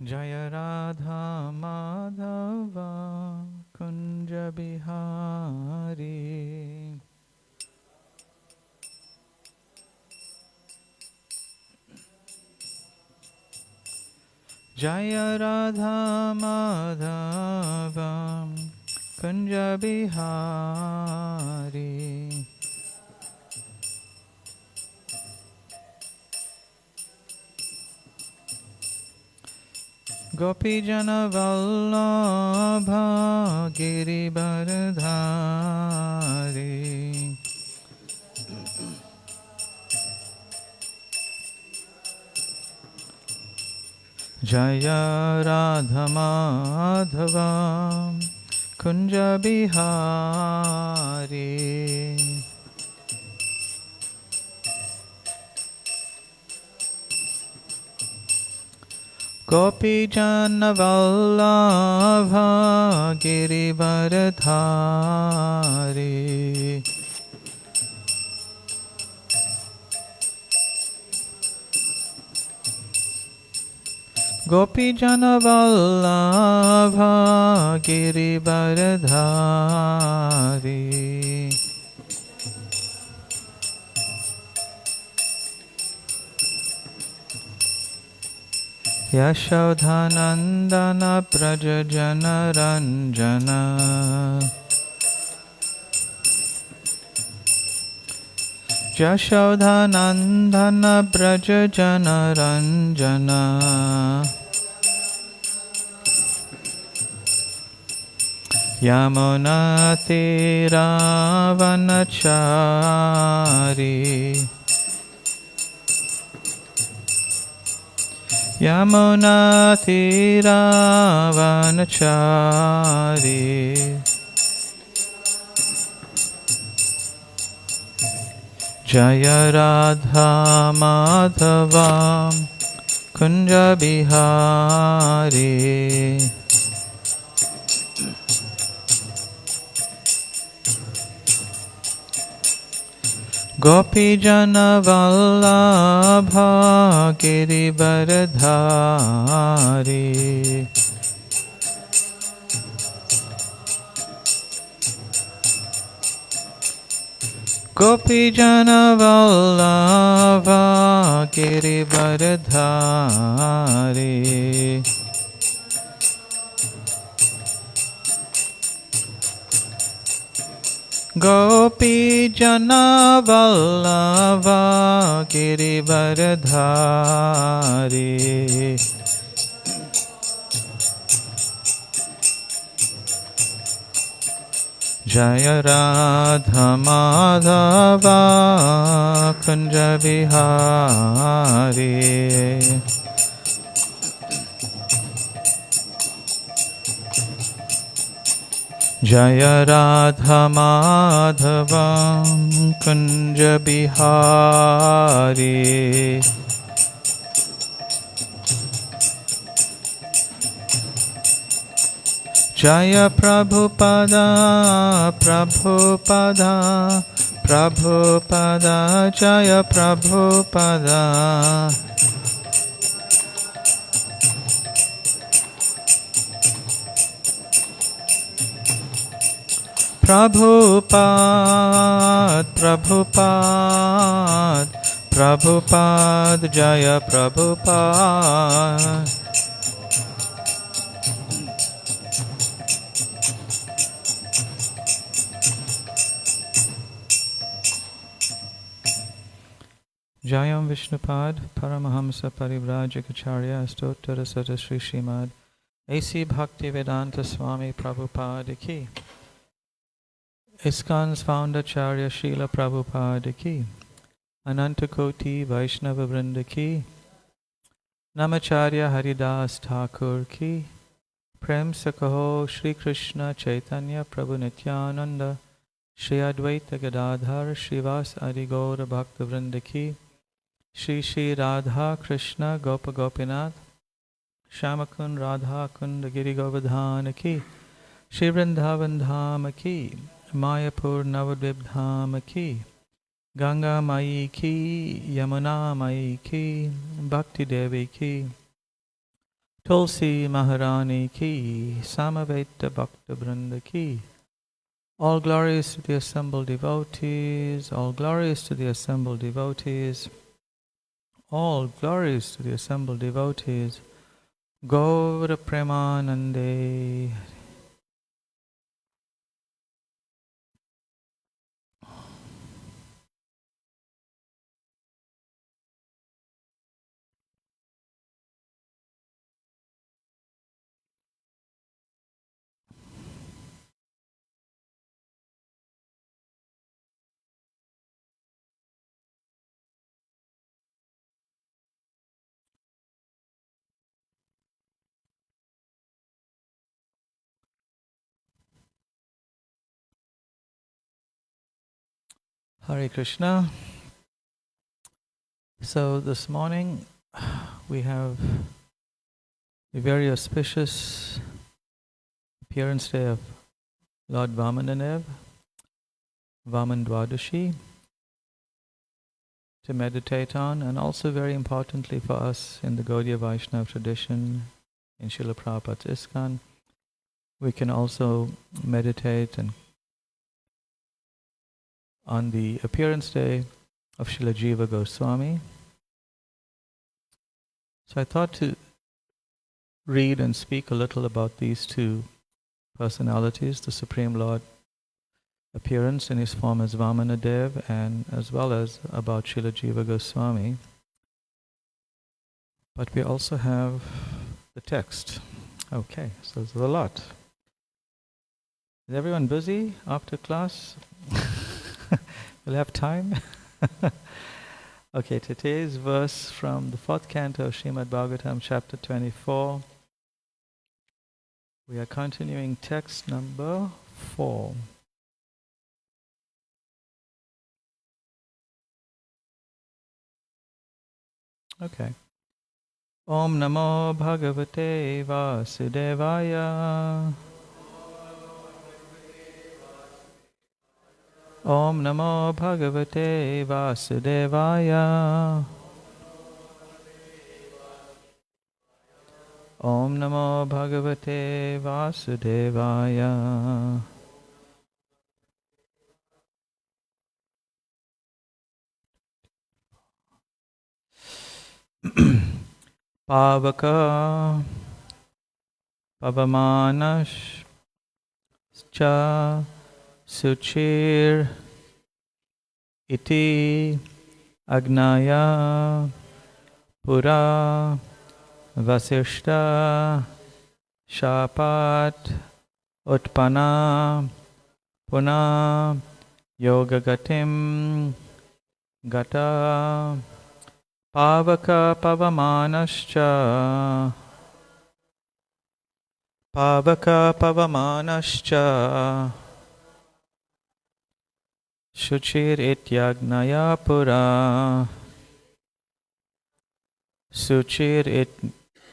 Jaya Radha Madhava Kunja Bihari. Jaya Radha Madhava Kunja Bihari. Gopi Jana Vallabha Girivardhari. Jaya Radha Madhava Kunja Bihari. Gopi Jana Vallabha Girivardhari. Gopi Jana Vallabha Girivardhari. Yashodhanandana Praja Jana Ranjana. Yashodhanandana Praja Jana Ranjana. Yamuna Tira Vanachari. Yamuna Tira Vanachari. Jaya Radha Madhava Kunja Bihari. Gopi Jana Vallabha Girivardhari. Gopi Jana Vallabha Girivardhari. Gopi Jana Vallabha Girivardhari. Jaya Radha Madhava Kunja Bihari. Jaya Radha Madhava Kunja Bihari. Jaya Prabhupada Prabhupada Prabhupada Jaya Prabhupada. Prabhupada Prabhupada Prabhupada Jaya Prabhupada. Jayam Vishnupad Paramahamsa Parivrajikacharya Stottara Sata Sri Srimad A.C. Bhaktivedanta Swami Prabhupada Ki. ISKCON's founder Charya Srila Prabhupada Ki. Anantakoti Vaishnava Vrinda Ki. Namacharya Haridas Thakur Ki. Prem Sakaho Shri Krishna Chaitanya Prabhu Nityananda Shri Advaita Gadadhar Shrivas Adi Gaura Bhakta Vrinda Ki. Shri Shri Radha Krishna Gopa Gopinath Shamakun Radha Kund Giri Govardhan Ki. Shri Vrindavan Dham Ki. Mayapur Navadvip Dham Ki. Ganga Mai Ki. Yamuna Mai Ki. Bhakti Devi Ki. Tulsi Maharani ki, Samaveta Bhakta Vrinda ki. All glories to the assembled devotees, all glories to the assembled devotees, all glories to the assembled devotees. Gaura Premanande. Hare Krishna. So this morning we have a very auspicious appearance day of Lord Vamanadev, Vaman Dwadashi, to meditate on, and also very importantly for us in the Gaudiya Vaishnava tradition in Srila Prabhupada's ISKCON, we can also meditate on the appearance day of Srila Jiva Goswami. So I thought to read and speak a little about these two personalities, the Supreme Lord appearance in his form as Vamanadev, and as well as about Srila Jiva Goswami. But we also have the text. Okay, so there's a lot. Is everyone busy after class? We'll have time? Okay, today's verse from the 4th canto of Srimad Bhagavatam, chapter 24. We are continuing text number 4. Okay. Om Namo Bhagavate Vasudevaya. Om Namo Bhagavate Vasudevaya. Om Namo Bhagavate Vasudevaya. Pavaka Pavamanash Cha Suchir Iti Agnaya Pura Vasishta Shapat Utpana Puna Yogagatim Gata Pavaka Pavamanascha Pavaka Pavamanascha Shuchir Ityagnaya Pura Suchir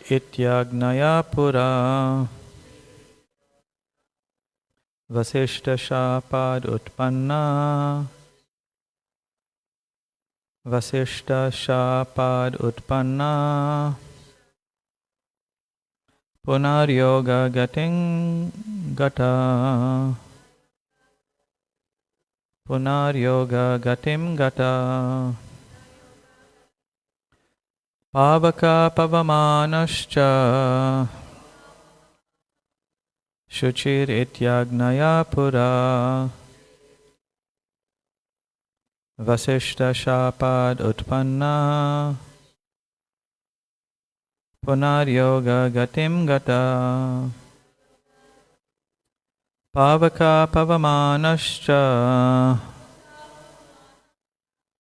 Ityagnaya Pura Vasishta Shapad Utpanna Vasishta Shapad Utpanna Punaryoga Gating Gata Punaryoga Gatim Gata Pavaka Pavamanascha Shuchir Ityagnaya Pura Vasishta Shapad Utpanna Punaryoga Gatim Gata Pavaka Pavamanascha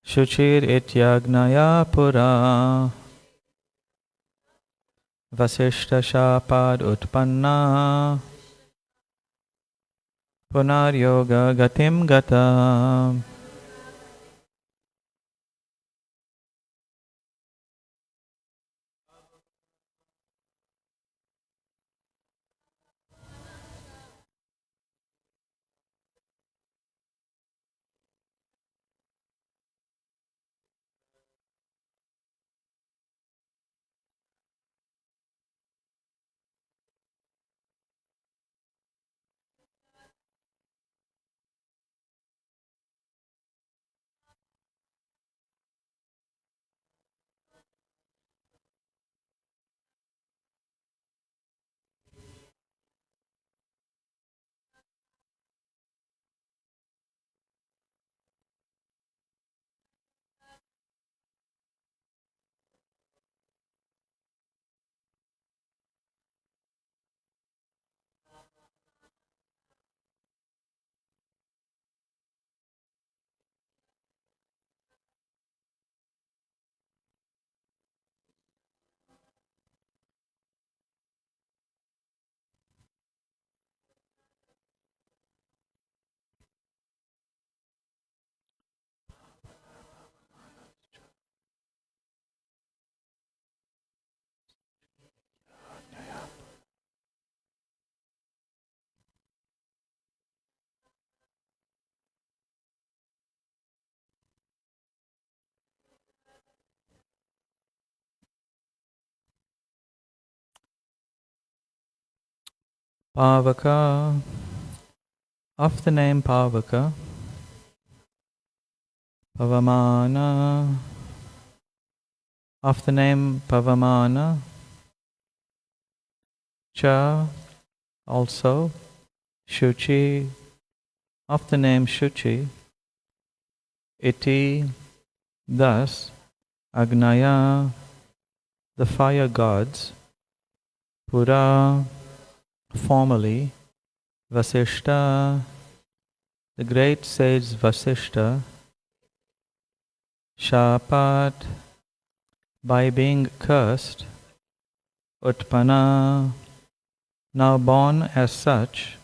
Shuchir Ityagnaya Pura Vasishta Shapad Utpanna Punaryoga Gatim Gata. Pavaka. Of the name Pavaka, Pavamana. Of the name Pavamana, Cha, also, Shuchi. Of the name Shuchi, Iti, thus, Agnaya, the fire gods, Pura, formerly, Vasishta, the great sage Vasishta, Shapat, by being cursed, Utpana, now born as such,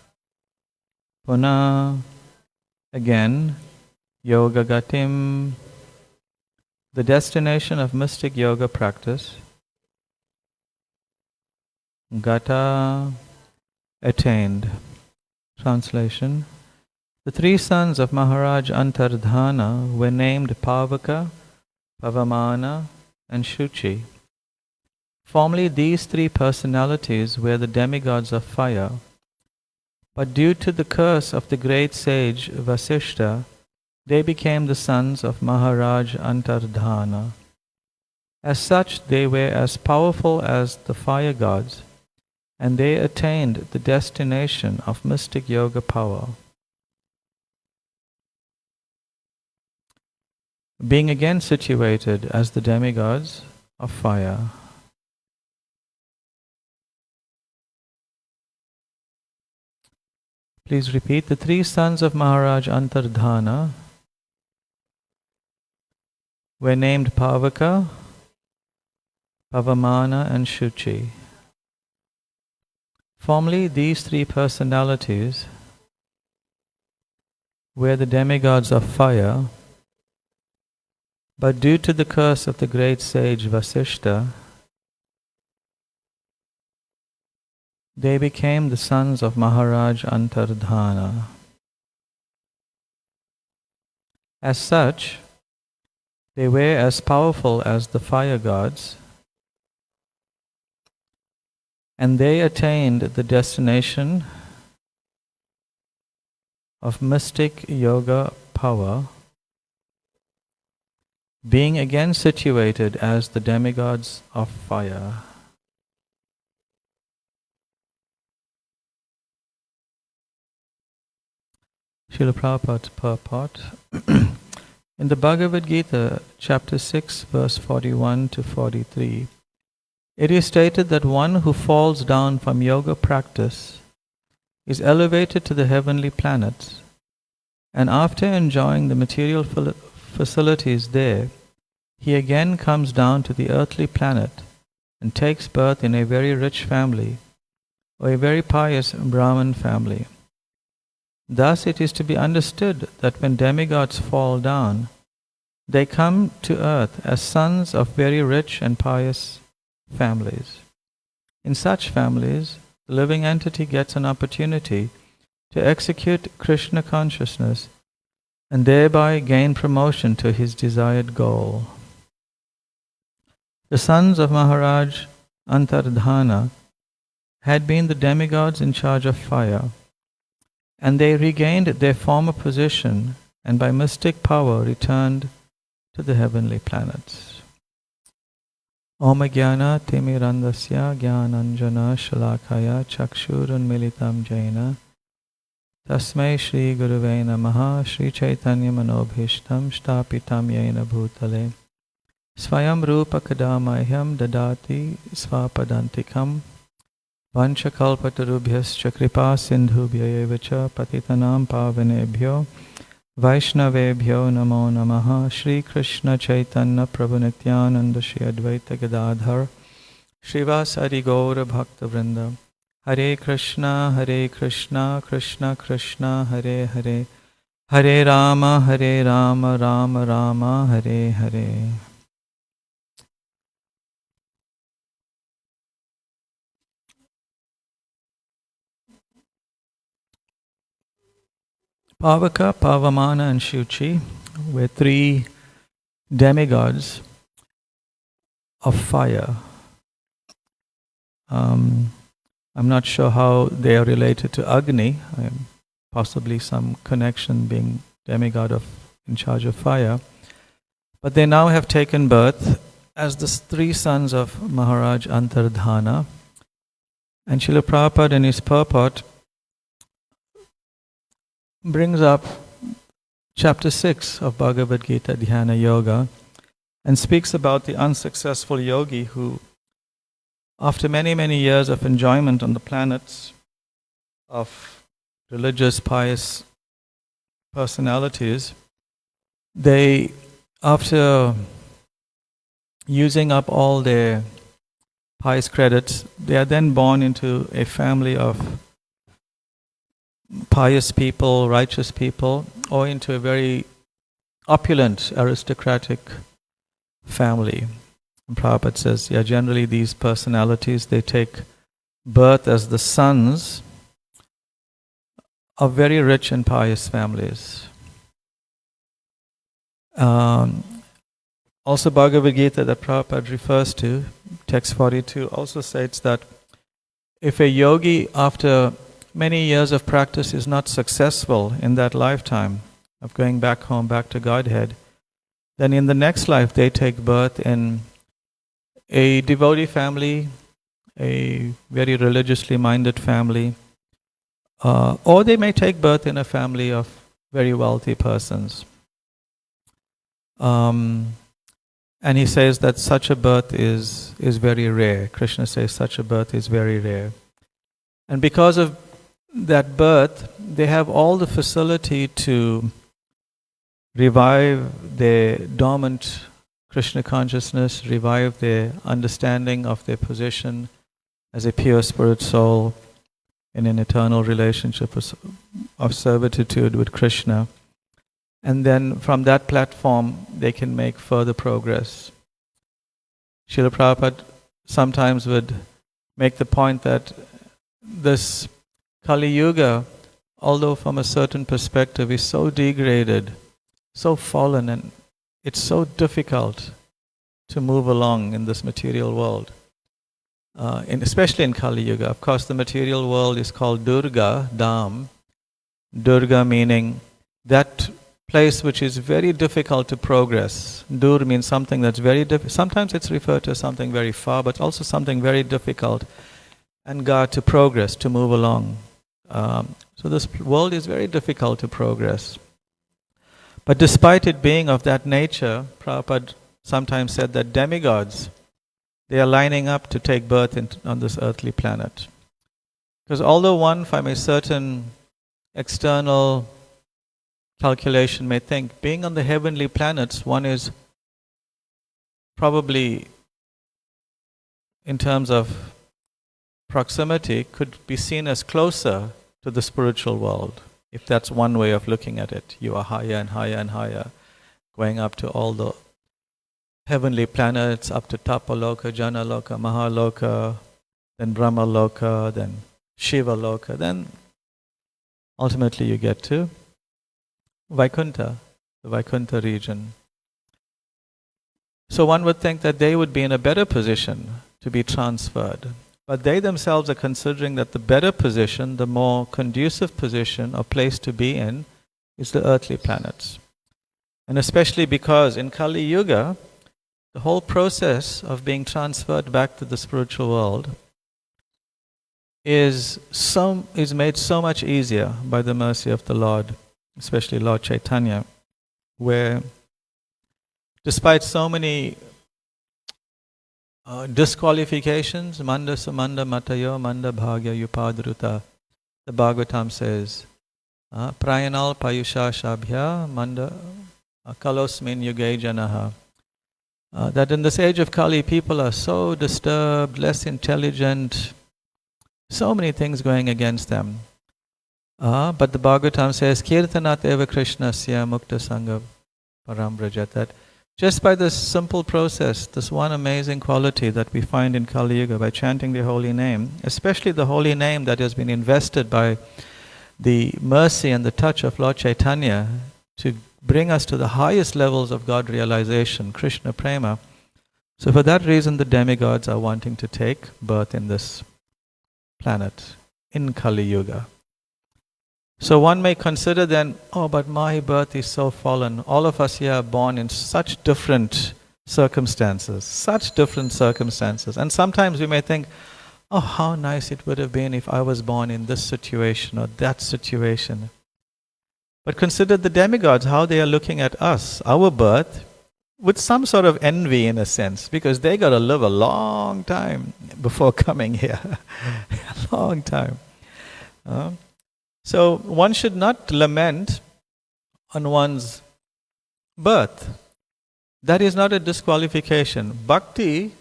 Puna, again, Yoga Gatim, the destination of mystic yoga practice, Gata, attained. Translation. The three sons of Maharaj Antardhana were named Pavaka, Pavamana, and Shuchi. Formerly these three personalities were the demigods of fire, but due to the curse of the great sage Vasishta, they became the sons of Maharaj Antardhana. As such, they were as powerful as the fire gods, and they attained the destination of mystic yoga power. Being again situated as the demigods of fire. Please repeat. The three sons of Maharaj Antardhana were named Pavaka, Pavamana, and Shuchi. Formerly, these three personalities were the demigods of fire, but due to the curse of the great sage Vasishta, they became the sons of Maharaj Antardhana. As such, they were as powerful as the fire gods, and they attained the destination of mystic yoga power, being again situated as the demigods of fire. Srila Prabhupada purport. In the Bhagavad Gita, chapter 6, verse 41 to 43, it is stated that one who falls down from yoga practice is elevated to the heavenly planets, and after enjoying the material facilities there, he again comes down to the earthly planet and takes birth in a very rich family or a very pious Brahmin family. Thus it is to be understood that when demigods fall down, they come to earth as sons of very rich and pious families. In such families, the living entity gets an opportunity to execute Krishna consciousness and thereby gain promotion to his desired goal. The sons of Maharaj Antardhana had been the demigods in charge of fire, and they regained their former position and by mystic power returned to the heavenly planets. Om Jnana Timirandasya Jnananjana Shalakaya Chakshurunmilitam Jaina Tasmai Shri Guruve Namaha Shri Chaitanya Manobhishtam Shtapitam Yena Bhutale Swayam Rupa Kadamahyam Dadati Svapadantikam Vanchakalpatarubhyascha Kripa Sindhubhya Evacha Patitanam Pavanebhyo Vaishnavebhyo Namo Namaha Shri Krishna Chaitanya Prabhu Nityananda Shri Advaita Gadadhar Srivasari Gaura Bhakta Vrinda Hare Krishna Krishna Krishna Hare Hare Hare Rama Rama Rama Hare Hare. Pavaka, Pavamana, and Shuchi were three demigods of fire. I'm not sure how they are related to Agni, possibly some connection being demigod in charge of fire. But they now have taken birth as the three sons of Maharaj Antardhana. And Srila Prabhupada in his purport brings up chapter 6 of Bhagavad Gita, Dhyana Yoga, and speaks about the unsuccessful yogi who, after many, many years of enjoyment on the planets of religious, pious personalities, they, after using up all their pious credits, they are then born into a family of pious people, righteous people, or into a very opulent, aristocratic family. And Prabhupada says, generally these personalities, they take birth as the sons of very rich and pious families. Also Bhagavad Gita that Prabhupada refers to, text 42, also states that if a yogi after many years of practice is not successful in that lifetime of going back home, back to Godhead, then in the next life they take birth in a devotee family, a very religiously minded family, or they may take birth in a family of very wealthy persons. And he says that such a birth is very rare. Krishna says such a birth is very rare. And because of that birth, they have all the facility to revive their dormant Krishna consciousness, revive their understanding of their position as a pure spirit soul in an eternal relationship of servitude with Krishna. And then from that platform, they can make further progress. Srila Prabhupada sometimes would make the point that this Kali Yuga, although from a certain perspective is so degraded, so fallen, and it's so difficult to move along in this material world, especially in Kali Yuga. Of course, the material world is called Durga, Dham. Durga meaning that place which is very difficult to progress. Dur means something that's very difficult. Sometimes it's referred to as something very far, but also something very difficult. And Ga to progress, to move along. So this world is very difficult to progress. But despite it being of that nature, Prabhupada sometimes said that demigods, they are lining up to take birth on this earthly planet. Because although one from a certain external calculation may think, being on the heavenly planets, one is probably, in terms of proximity, could be seen as closer to the spiritual world. If that's one way of looking at it, you are higher and higher and higher, going up to all the heavenly planets, up to Tapaloka, Janaloka, Mahaloka, then Brahmaloka, then Shiva Loka, then ultimately you get to Vaikuntha, the Vaikuntha region. So one would think that they would be in a better position to be transferred. But they themselves are considering that the better position, the more conducive position or place to be in, is the earthly planets. And especially because in Kali Yuga, the whole process of being transferred back to the spiritual world is made so much easier by the mercy of the Lord, especially Lord Chaitanya, where despite so many disqualifications, manda sumanda matayo manda bhagya yupadruta, the Bhagavatam says, prayanal payusha shabhya manda kalosmin yuge janaha, that in this age of Kali, people are so disturbed, less intelligent, so many things going against them. But the Bhagavatam says, kirtanat eva krishnasya mukta sangha parambrajat, that just by this simple process, this one amazing quality that we find in Kali Yuga, by chanting the holy name, especially the holy name that has been invested by the mercy and the touch of Lord Chaitanya to bring us to the highest levels of God realization, Krishna Prema. So for that reason, the demigods are wanting to take birth in this planet in Kali Yuga. So one may consider then, oh, but my birth is so fallen. All of us here are born in such different circumstances. And sometimes we may think, oh, how nice it would have been if I was born in this situation or that situation. But consider the demigods, how they are looking at us, our birth, with some sort of envy in a sense, because they got to live a long time before coming here. A long time. So one should not lament on one's birth. That is not a disqualification. Bhakti,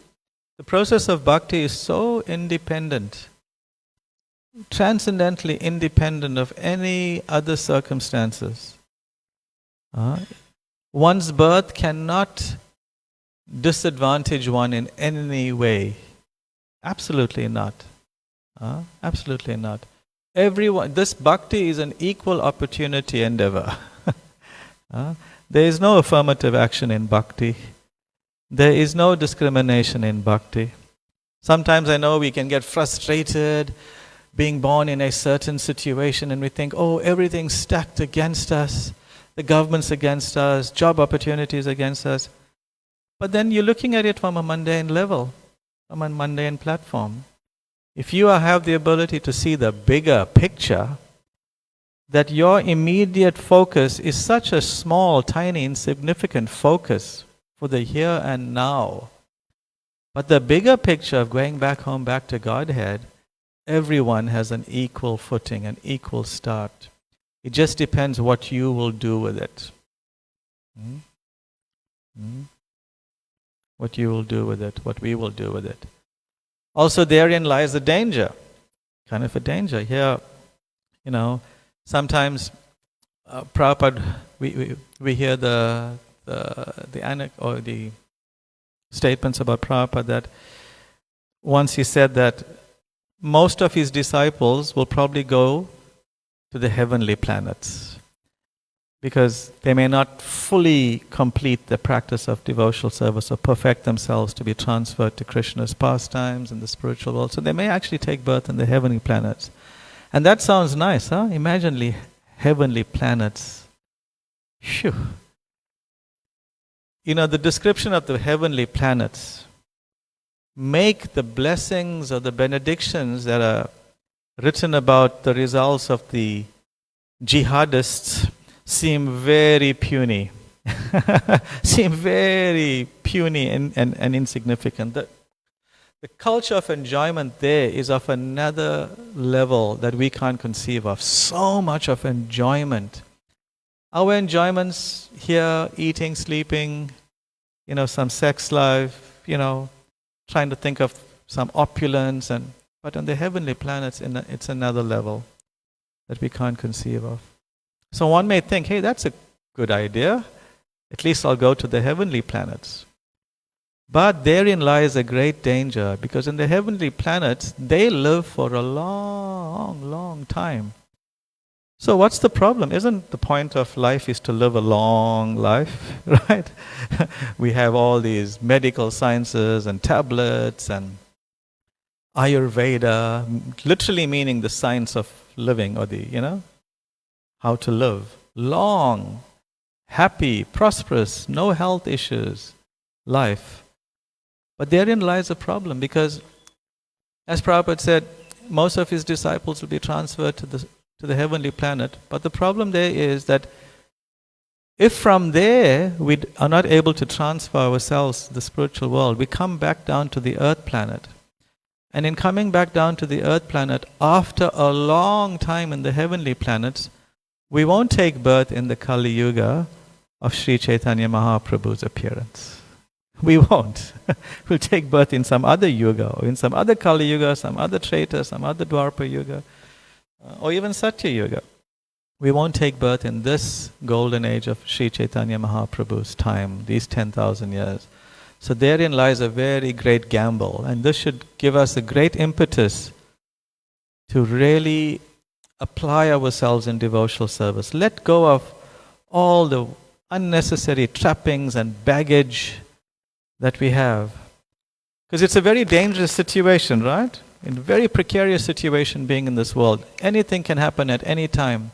the process of bhakti is so independent, transcendently independent of any other circumstances. One's birth cannot disadvantage one in any way. Absolutely not. Absolutely not. Everyone, this bhakti is an equal opportunity endeavor. There is no affirmative action in bhakti. There is no discrimination in bhakti. Sometimes I know we can get frustrated being born in a certain situation and we think, oh, everything's stacked against us. The government's against us, job opportunities against us. But then you're looking at it from a mundane level, from a mundane platform. If you have the ability to see the bigger picture, that your immediate focus is such a small, tiny, insignificant focus for the here and now. But the bigger picture of going back home, back to Godhead, everyone has an equal footing, an equal start. It just depends what you will do with it. What you will do with it, what we will do with it. Also therein lies a danger, kind of a danger. Here, sometimes Prabhupada, we hear the statements about Prabhupada that once he said that most of his disciples will probably go to the heavenly planets because they may not fully complete the practice of devotional service or perfect themselves to be transferred to Krishna's pastimes in the spiritual world. So they may actually take birth in the heavenly planets. And that sounds nice, huh? Imagine heavenly planets. Phew. The description of the heavenly planets make the blessings or the benedictions that are written about the results of the jihadists seem very puny. Seem very puny and insignificant. The culture of enjoyment there is of another level that we can't conceive of. So much of enjoyment. Our enjoyments here, eating, sleeping, some sex life, trying to think of some opulence, but on the heavenly planets, it's another level that we can't conceive of. So one may think, hey, that's a good idea. At least I'll go to the heavenly planets. But therein lies a great danger, because in the heavenly planets, they live for a long, long time. So what's the problem? Isn't the point of life is to live a long life, right? We have all these medical sciences and tablets and Ayurveda, literally meaning the science of living, or how to live. Long, happy, prosperous, no health issues, life. But therein lies a problem, because as Prabhupada said, most of his disciples will be transferred to the heavenly planet. But the problem there is that if from there we are not able to transfer ourselves to the spiritual world, we come back down to the earth planet. And in coming back down to the earth planet, after a long time in the heavenly planets, we won't take birth in the Kali Yuga of Sri Chaitanya Mahaprabhu's appearance. We won't. We'll take birth in some other yuga, or in some other Kali Yuga, some other Treta, some other Dwapara Yuga, or even Satya Yuga. We won't take birth in this golden age of Sri Chaitanya Mahaprabhu's time, these 10,000 years. So therein lies a very great gamble, and this should give us a great impetus to really apply ourselves in devotional service. Let go of all the unnecessary trappings and baggage that we have. Because it's a very dangerous situation, right? in very precarious situation being in this world. Anything can happen at any time.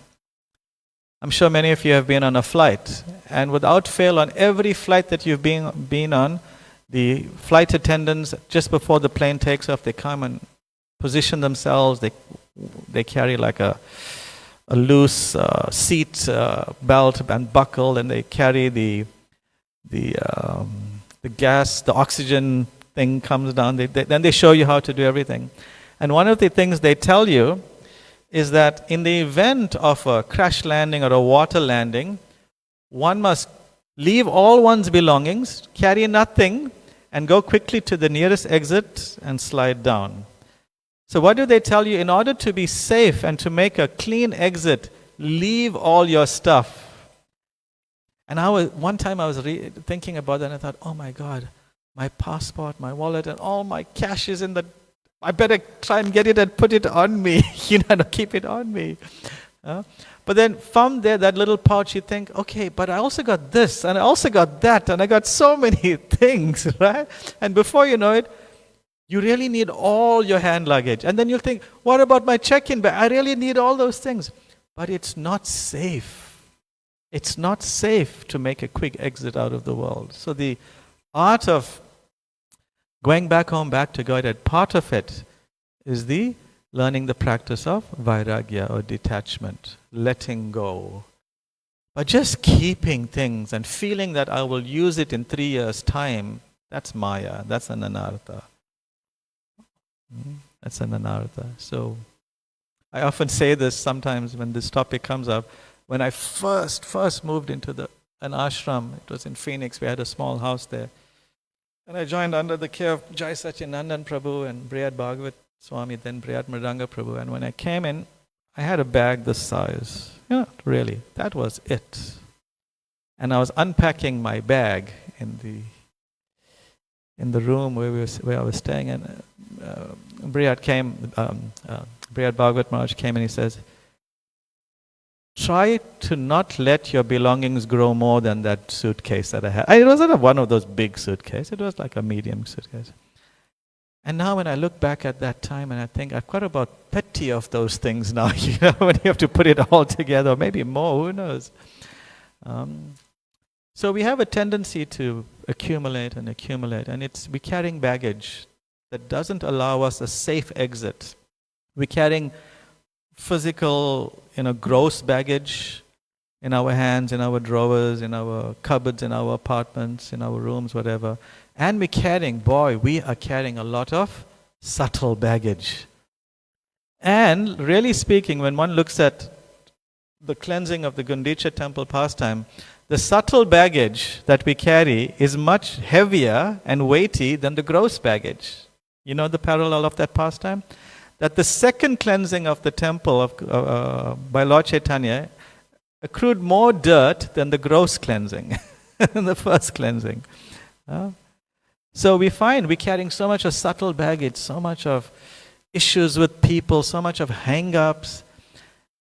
I'm sure many of you have been on a flight, and without fail, on every flight that you've been on, the flight attendants, just before the plane takes off, they come and position themselves. They carry like a loose seat belt and buckle, and they carry the gas, the oxygen thing comes down. Then they show you how to do everything. And one of the things they tell you is that in the event of a crash landing or a water landing, one must leave all one's belongings, carry nothing, and go quickly to the nearest exit and slide down. So what do they tell you? In order to be safe and to make a clean exit, leave all your stuff. And one time I was thinking about that, and I thought, oh my God, my passport, my wallet, and all my cash is in the... I better try and get it and put it on me, keep it on me. But then from there, that little pouch, you think, okay, but I also got this, and I also got that, and I got so many things, right? And before you know it, you really need all your hand luggage. And then you'll think, what about my check-in bag? I really need all those things. But it's not safe. It's not safe to make a quick exit out of the world. So the art of going back home, back to God, part of it is the learning the practice of vairagya or detachment, letting go. But just keeping things and feeling that I will use it in 3 years' time, that's maya, that's an anartha. That's an anartha. So I often say this sometimes when this topic comes up. When I first moved into an ashram, it was in Phoenix, we had a small house there. And I joined under the care of Jai Satyanandan Prabhu and Brihad Bhagavat Swami, then Brihad Mridanga Prabhu. And when I came in, I had a bag this size. Really, that was it. And I was unpacking my bag in the room where I was staying, and Brihad Bhagavat Maharaj came and he says, try to not let your belongings grow more than that suitcase that I had. It wasn't one of those big suitcases. It was like a medium suitcase. And now when I look back at that time and I think I've got about 30 of those things now, when you have to put it all together, maybe more, who knows. So we have a tendency to accumulate, and we're carrying baggage that doesn't allow us a safe exit. We're carrying physical, gross baggage in our hands, in our drawers, in our cupboards, in our apartments, in our rooms, whatever. And we are carrying a lot of subtle baggage. And really speaking, when one looks at the cleansing of the Gundicha temple pastime, the subtle baggage that we carry is much heavier and weighty than the gross baggage. You know the parallel of that pastime? That the second cleansing of the temple by Lord Chaitanya accrued more dirt than the gross cleansing, than the first cleansing. So we find we're carrying so much of subtle baggage, so much of issues with people, so much of hang-ups,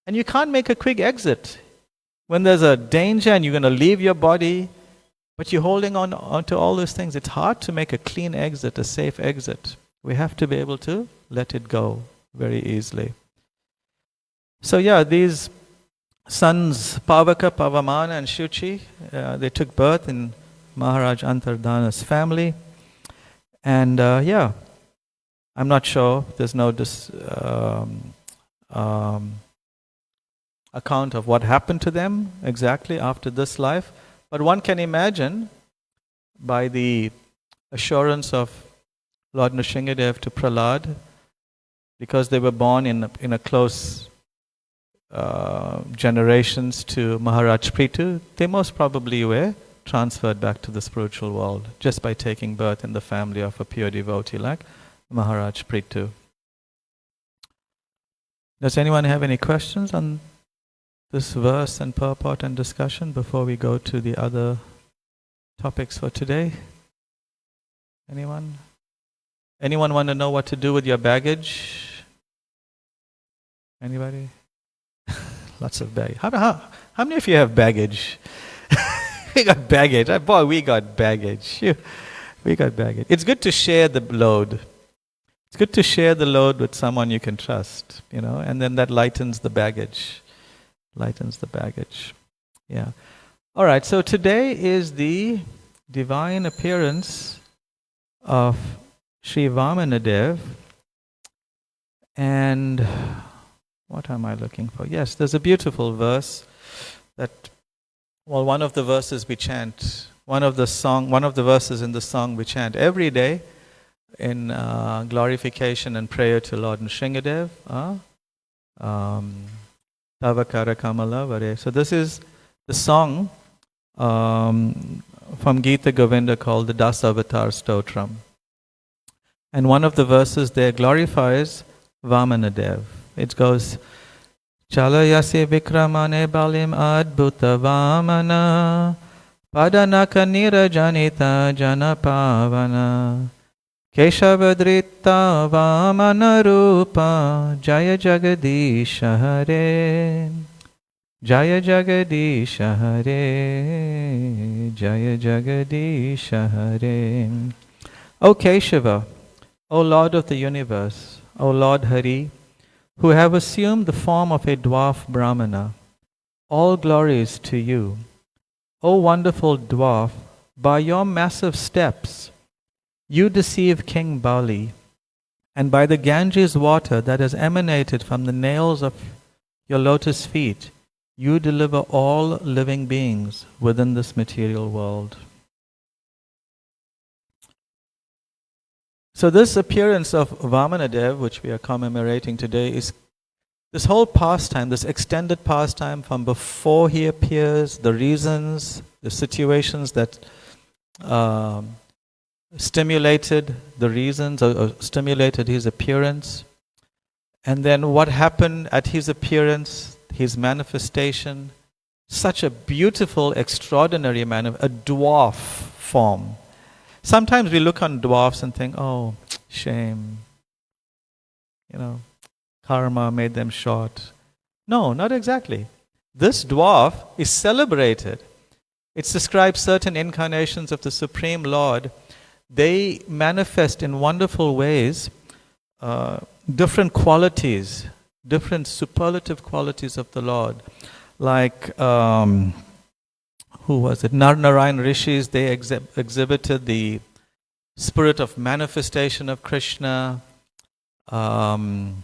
and you can't make a quick exit. When there's a danger and you're going to leave your body, but you're holding on to all those things, it's hard to make a clean exit, a safe exit. We have to be able to let it go very easily. So these sons, Pavaka, Pavamana and Shuchi, they took birth in Maharaj Antardhana's family. And I'm not sure, there's no account of what happened to them exactly after this life. But one can imagine, by the assurance of Lord Nrsingadev to Prahlad, because they were born in a close generations to Maharaj Prithu, they most probably were transferred back to the spiritual world just by taking birth in the family of a pure devotee like Maharaj Prithu. Does anyone have any questions on this verse and purport and discussion before we go to the other topics for today? Anyone? Anyone want to know what to do with your baggage? Anybody? Lots of baggage. How many of you have baggage? We got baggage. Boy, we got baggage. We got baggage. It's good to share the load. It's good to share the load with someone you can trust, and then that lightens the baggage. Yeah. All right, so today is the divine appearance of Sri Vamanadev. And what am I looking for? Yes, there's a beautiful verse one of the verses we chant, one of the verses in the song we chant every day in glorification and prayer to Lord Nrsingadev. Tavakara Kamala Vare. So this is the song from Gita Govinda called the Dasavatar Stotram. And one of the verses there glorifies Vamanadev. It goes, Chalayasi Vikramane Balim Adbhuta Vamana Padanaka Nirajanita Janapavana Keshavadrita Vamana Rupa Jaya Jagadisha Hare Jaya Jagadisha Hare Jaya Jagadisha Hare. O Keshava, O Lord of the universe, O Lord Hari, who have assumed the form of a dwarf Brahmana, all glory is to you. O wonderful dwarf, by your massive steps, you deceive King Bali, and by the Ganges water that has emanated from the nails of your lotus feet, you deliver all living beings within this material world. So this appearance of Vamanadev, which we are commemorating today, is this whole pastime, this extended pastime from before he appears, the reasons, the situations that stimulated the reasons or stimulated his appearance, and then what happened at his appearance, his manifestation, such a beautiful, extraordinary a dwarf form. Sometimes we look on dwarfs and think, oh, shame, karma made them short. No, not exactly. This dwarf is celebrated. It describes certain incarnations of the Supreme Lord. They manifest in wonderful ways different qualities, different superlative qualities of the Lord. Like, who was it? Narayan Rishis, they exhibited the spirit of manifestation of Krishna. Dhanvantari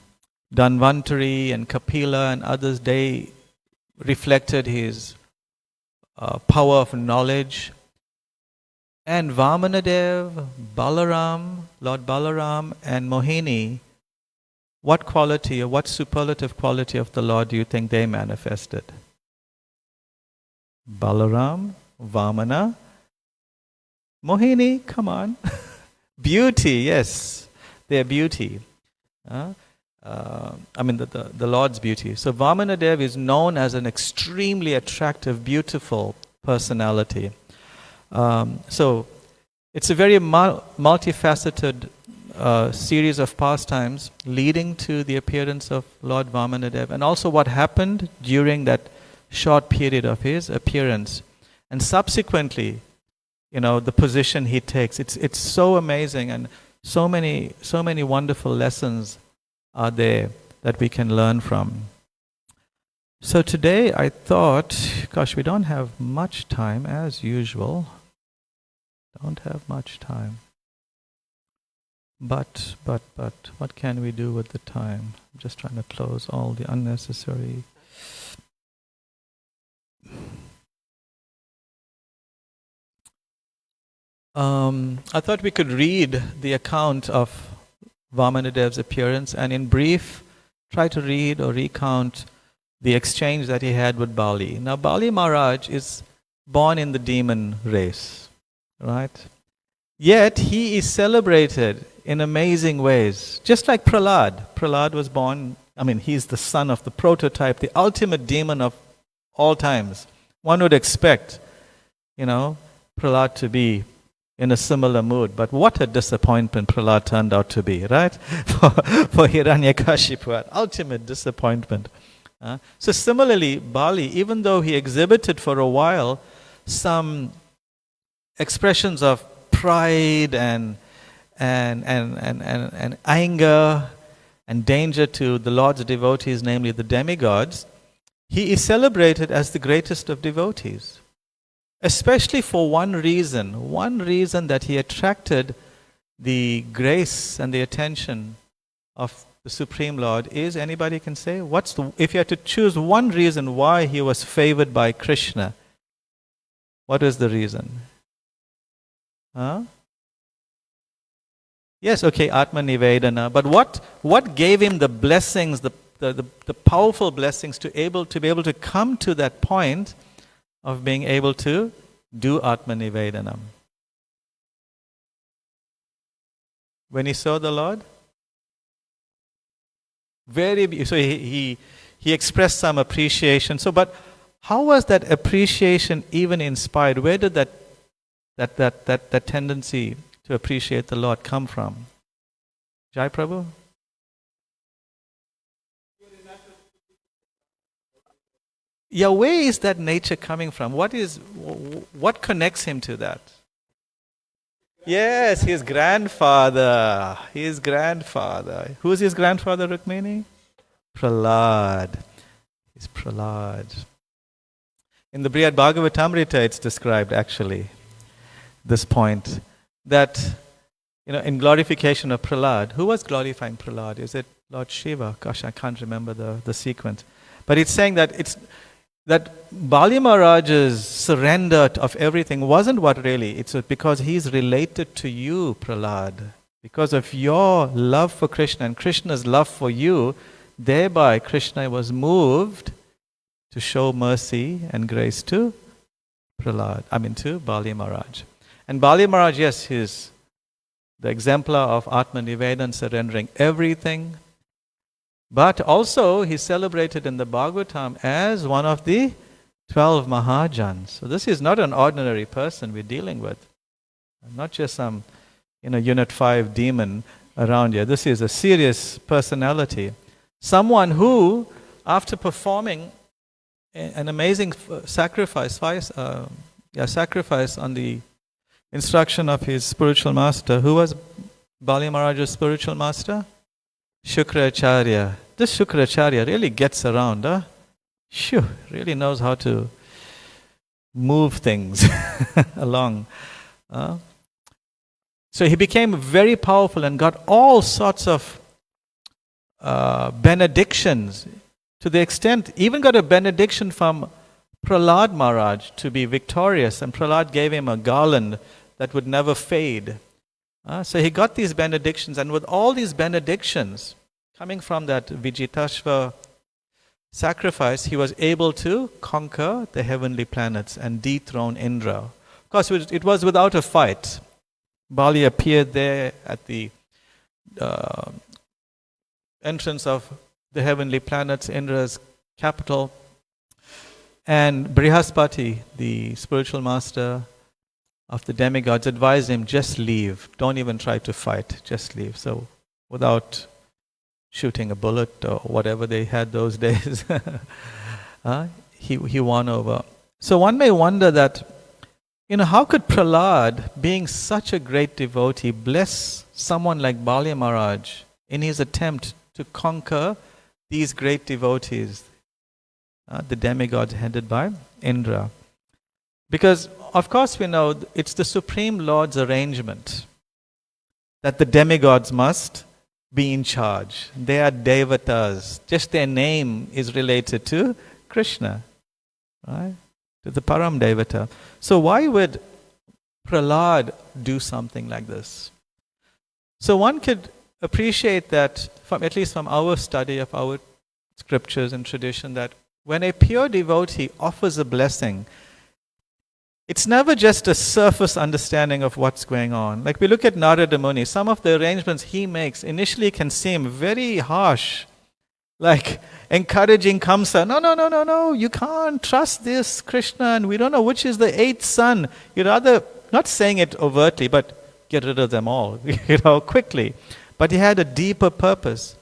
and Kapila and others, they reflected his power of knowledge. And Vamanadev, Balaram, Lord Balaram and Mohini, what quality or what superlative quality of the Lord do you think they manifested? Balaram, Vamana, Mohini, come on. Beauty, yes, their beauty. The Lord's beauty. So Vamanadev is known as an extremely attractive, beautiful personality. So it's a very multifaceted series of pastimes leading to the appearance of Lord Vamanadev, and also what happened during that short period of his appearance, and subsequently, the position he takes. It's so amazing, and so many wonderful lessons are there that we can learn from. So today I thought, gosh, we don't have much time as usual. Don't have much time. But, what can we do with the time? I'm just trying to close all the unnecessary. I thought we could read the account of Vamanadev's appearance and in brief try to read or recount the exchange that he had with Bali. Now Bali Maharaj is born in the demon race, right? Yet he is celebrated in amazing ways, just like Prahlad. Prahlad was born, he's the son of the prototype, the ultimate demon of all times. One would expect, Prahlad to be in a similar mood, but what a disappointment Prahlad turned out to be, right? For Hiranyakashipu, ultimate disappointment. So similarly, Bali, even though he exhibited for a while some expressions of pride and and anger and danger to the Lord's devotees, namely the demigods, he is celebrated as the greatest of devotees. Especially for one reason that he attracted the grace and the attention of the Supreme Lord is, anybody can say? If you had to choose one reason why he was favored by Krishna, what is the reason? Huh? Yes, okay, Atma Nivedana. But what gave him the blessings, the powerful blessings to be able to come to that point of being able to do Atma Nivedanam? When he saw the Lord? So he expressed some appreciation. So, but how was that appreciation even inspired? Where did that tendency to appreciate the Lord come from? Jai Prabhu? Yeah, where is that nature coming from? What connects him to that? Yes, his grandfather. His grandfather. Who is his grandfather, Rukmini? Prahlad. He's Prahlad. In the Brihad Bhagavatamrita, it's described actually, this point, that in glorification of Prahlad, who was glorifying Prahlad? Is it Lord Shiva? Gosh, I can't remember the sequence. But it's saying that Bali Maharaj's surrender of everything wasn't what really, it's because he's related to you, Prahlad. Because of your love for Krishna and Krishna's love for you, thereby Krishna was moved to show mercy and grace to to Bali Maharaj. And Bali Maharaj, yes, he's the exemplar of Atma Nivedan, surrendering everything. But also, he's celebrated in the Bhagavatam as one of the 12 Mahajans. So this is not an ordinary person we're dealing with. Not just some, Unit 5 demon around here. This is a serious personality. Someone who, after performing an amazing sacrifice on the instruction of his spiritual master. Who was Bali Maharaj's spiritual master? Shukracharya. This Shukracharya really gets around, huh? Really knows how to move things along. So he became very powerful and got all sorts of benedictions, to the extent, even got a benediction from Prahlad Maharaj to be victorious, and Prahlad gave him a garland that would never fade. So he got these benedictions, and with all these benedictions coming from that Vijitashva sacrifice, he was able to conquer the heavenly planets and dethrone Indra. Of course, it was without a fight. Bali appeared there at the entrance of the heavenly planets, Indra's capital, and Brihaspati, the spiritual master of the demigods, advised him, just leave, don't even try to fight, just leave. So without shooting a bullet or whatever they had those days, he won over. So one may wonder that, how could Prahlad, being such a great devotee, bless someone like Bali Maharaj in his attempt to conquer these great devotees, the demigods headed by Indra? Because, of course, we know it's the Supreme Lord's arrangement that the demigods must be in charge. They are devatas. Just their name is related to Krishna, right? To the Param Devata. So why would Prahlad do something like this? So one could appreciate that, at least from our study of our scriptures and tradition, that when a pure devotee offers a blessing, it's never just a surface understanding of what's going on. Like we look at Narada Muni, some of the arrangements he makes initially can seem very harsh, like encouraging Kamsa, no, you can't trust this Krishna, and we don't know which is the eighth son. You'd rather, not saying it overtly, but get rid of them all, quickly. But he had a deeper purpose.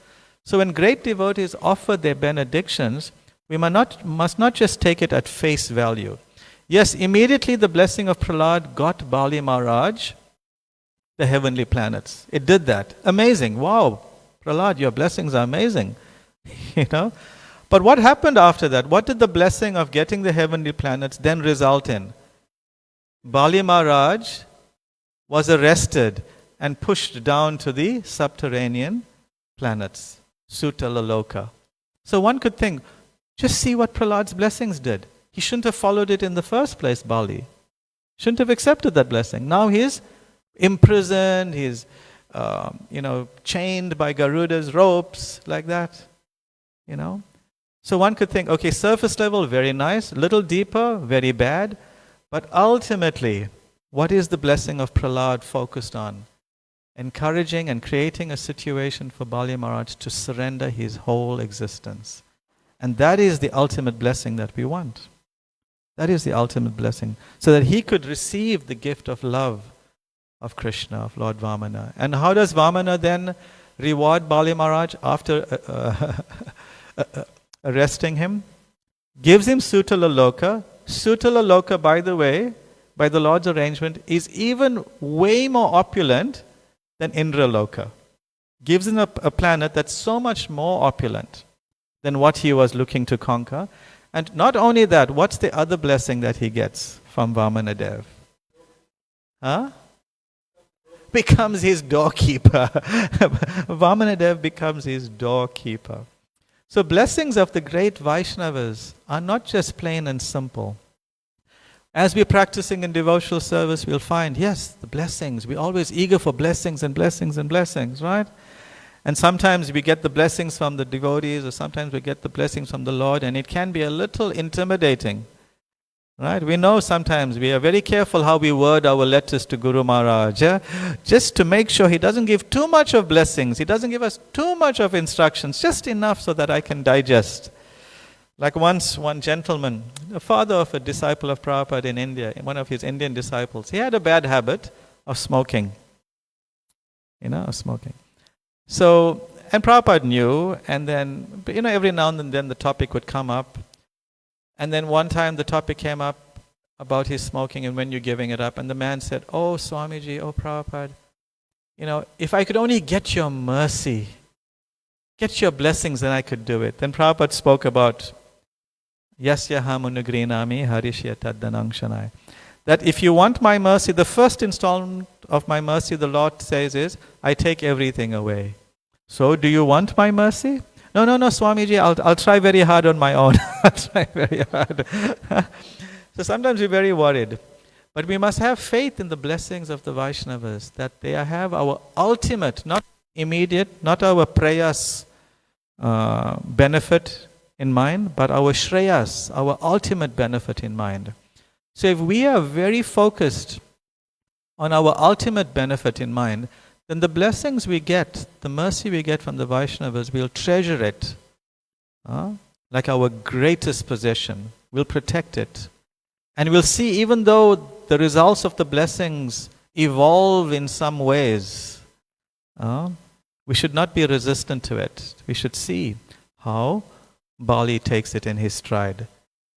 So when great devotees offer their benedictions, we must not just take it at face value. Yes, immediately the blessing of Prahlad got Bali Maharaj the heavenly planets. It did that. Amazing. Wow, Prahlad, your blessings are amazing. You know? But what happened after that? What did the blessing of getting the heavenly planets then result in? Bali Maharaj was arrested and pushed down to the subterranean planets, Sutala Loka. So one could think, just see what Prahlad's blessings did. He shouldn't have followed it in the first place, Bali. Shouldn't have accepted that blessing. Now he's imprisoned, he's chained by Garuda's ropes, like that. You know? So one could think, okay, surface level, very nice. Little deeper, very bad. But ultimately, what is the blessing of Prahlad focused on? Encouraging and creating a situation for Bali Maharaj to surrender his whole existence. And that is the ultimate blessing that we want. That is the ultimate blessing. So that he could receive the gift of love of Krishna, of Lord Vamana. And how does Vamana then reward Bali Maharaj after arresting him? Gives him Sutala Loka. Sutala Loka, by the way, by the Lord's arrangement, is even way more opulent than Indra Loka. Gives him a planet that's so much more opulent than what he was looking to conquer. And not only that, what's the other blessing that he gets from Vamanadev? Becomes his doorkeeper. Vamanadev becomes his doorkeeper. So blessings of the great Vaishnavas are not just plain and simple. As we're practicing in devotional service, we'll find, yes, the blessings. We're always eager for blessings and blessings and blessings, right? And sometimes we get the blessings from the devotees, or sometimes we get the blessings from the Lord, and it can be a little intimidating, right? We know sometimes we are very careful how we word our letters to Guru Maharaj, just to make sure he doesn't give too much of blessings, he doesn't give us too much of instructions, just enough so that I can digest. Like once, one gentleman, the father of a disciple of Prabhupada in India, one of his Indian disciples, he had a bad habit of smoking. Of smoking. So, and Prabhupada knew, and then, every now and then the topic would come up. And then one time the topic came up about his smoking and when you're giving it up. And the man said, "Oh, Swamiji, oh Prabhupada, if I could only get your mercy, get your blessings, then I could do it." Then Prabhupada spoke about Yasya Hamunugrinami Harishya Taddanang. That if you want my mercy, the first installment of my mercy, the Lord says is, I take everything away. So do you want my mercy? No, Swamiji, I'll try very hard on my own. I'll try very hard. So sometimes we're very worried. But we must have faith in the blessings of the Vaishnavas, that they have our ultimate, not immediate, not our prayas benefit in mind, but our shreyas, our ultimate benefit in mind. So if we are very focused on our ultimate benefit in mind, then the blessings we get, the mercy we get from the Vaishnavas, we'll treasure it like our greatest possession. We'll protect it. And we'll see, even though the results of the blessings evolve in some ways, we should not be resistant to it. We should see how Bali takes it in his stride.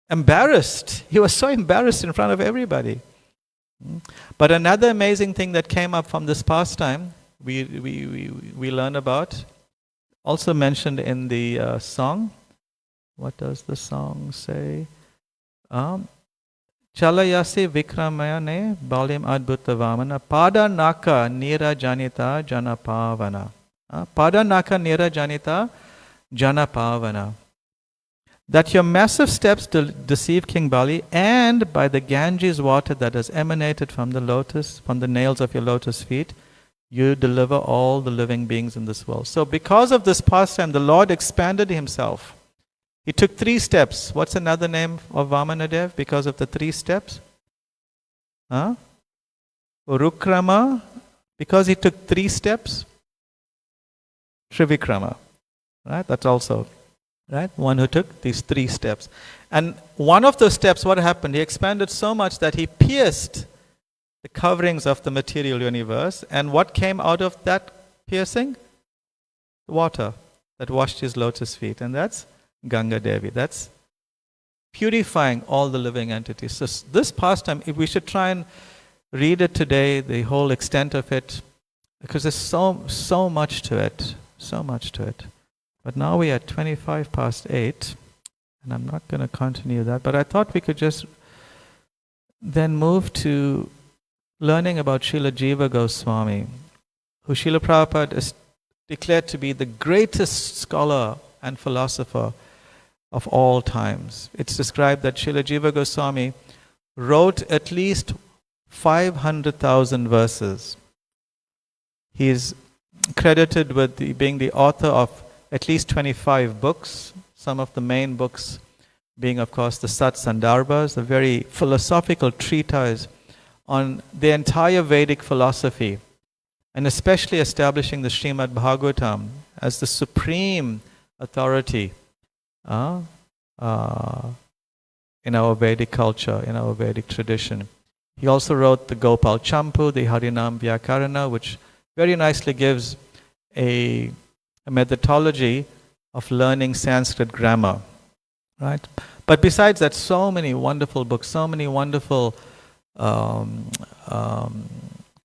Embarrassed. He was so embarrassed in front of everybody. But another amazing thing that came up from this pastime, we learn about, also mentioned in the song. What does the song say? Chalayasi Vikramayane Balim Adbhuta Vamana Pada Naka Nira Janita Jana Pavana. Pada Naka Nira Janita Jana Pavana. That your massive steps deceive King Bali, and by the Ganges water that has emanated from the lotus, from the nails of your lotus feet, you deliver all the living beings in this world. So because of this pastime, the Lord expanded himself. He took 3 steps. What's another name of Vamanadev because of the 3 steps? Urukrama, because he took 3 steps. Trivikrama, right? That's also, right? One who took these 3 steps. And one of those steps, what happened? He expanded so much that he pierced the coverings of the material universe. And what came out of that piercing? Water that washed his lotus feet. And that's Ganga Devi. That's purifying all the living entities. So this pastime, if we should try and read it today, the whole extent of it, because there's so much to it, so much to it. But now we're at 25 past 8, and I'm not going to continue that, but I thought we could just then move to learning about Srila Jiva Goswami, who Srila Prabhupada is declared to be the greatest scholar and philosopher of all times. It's described that Srila Jiva Goswami wrote at least 500,000 verses. He is credited with being the author of at least 25 books, some of the main books being, of course, the Sat Sandarbhas, a very philosophical treatise on the entire Vedic philosophy, and especially establishing the Srimad Bhagavatam as the supreme authority in our Vedic culture, in our Vedic tradition. He also wrote the Gopal Champu, the Harinam Vyakarana, which very nicely gives a methodology of learning Sanskrit grammar, right? But besides that, so many wonderful books, so many wonderful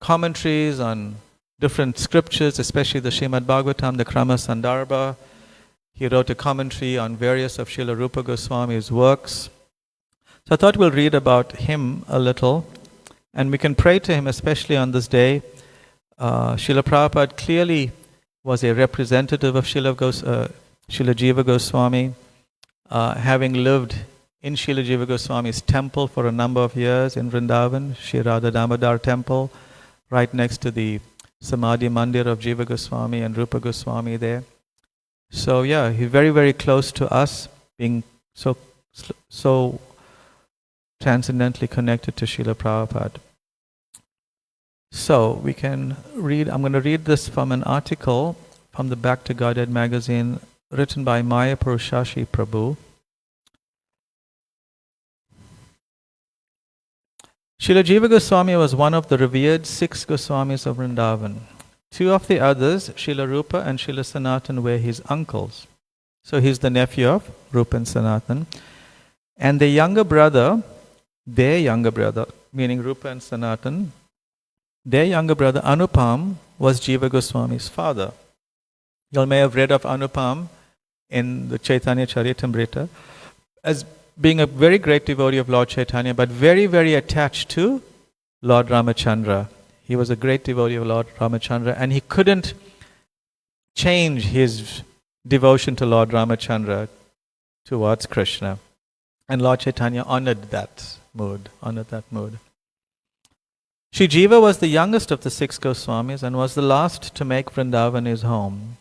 commentaries on different scriptures, especially the Srimad Bhagavatam, the Krama Sandarbha. He wrote a commentary on various of Srila Rupa Goswami's works. So I thought we'll read about him a little, and we can pray to him, especially on this day. Srila Prabhupada clearly was a representative of Srila Jiva Goswami, having lived in Srila Jiva Goswami's temple for a number of years in Vrindavan, Shri Radha Damodar temple, right next to the Samadhi Mandir of Jiva Goswami and Rupa Goswami there. So yeah, he's very, very close to us, being so transcendently connected to Srila Prabhupada. So we can read, I'm going to read this from an article from the Back to Godhead magazine written by Mayapur Shashi Prabhu. Srila Jiva Goswami was one of the revered 6 Goswamis of Vrindavan. 2 of the others, Srila Rupa and Srila Sanatan, were his uncles. So he's the nephew of Rupa and Sanatan. And their younger brother, meaning Rupa and Sanatan, their younger brother Anupam was Jiva Goswami's father. You all may have read of Anupam in the Chaitanya Charitamrita as being a very great devotee of Lord Chaitanya, but very, very attached to Lord Ramachandra. He was a great devotee of Lord Ramachandra, and he couldn't change his devotion to Lord Ramachandra towards Krishna. And Lord Chaitanya honored that mood. Shri Jiva was the youngest of the 6 Goswamis and was the last to make Vrindavan his home.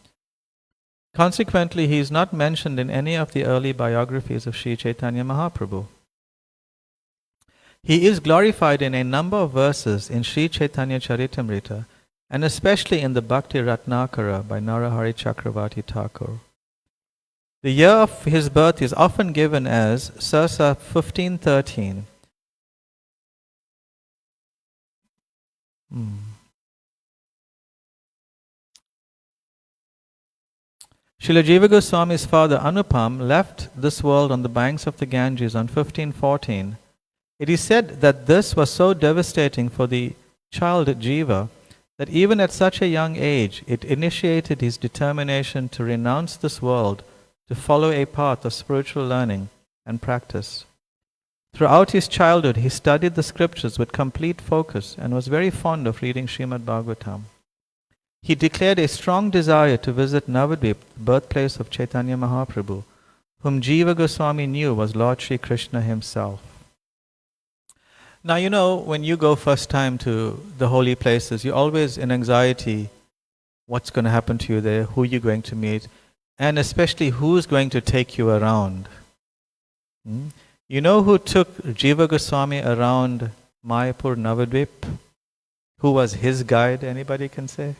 Consequently, he is not mentioned in any of the early biographies of Sri Chaitanya Mahaprabhu. He is glorified in a number of verses in Sri Chaitanya Charitamrita, and especially in the Bhakti Ratnakara by Narahari Chakravarti Thakur. The year of his birth is often given as Sarsa 1513. Srila Jiva Goswami's father Anupam left this world on the banks of the Ganges on 1514. It is said that this was so devastating for the child Jiva that even at such a young age it initiated his determination to renounce this world to follow a path of spiritual learning and practice. Throughout his childhood he studied the scriptures with complete focus and was very fond of reading Srimad Bhagavatam. He declared a strong desire to visit Navadvip, the birthplace of Chaitanya Mahaprabhu, whom Jiva Goswami knew was Lord Sri Krishna himself. Now, you know, when you go first time to the holy places, you're always in anxiety, what's going to happen to you there, who you're going to meet, and especially who's going to take you around. You know who took Jiva Goswami around Mayapur Navadvip? Who was his guide? Anybody can say?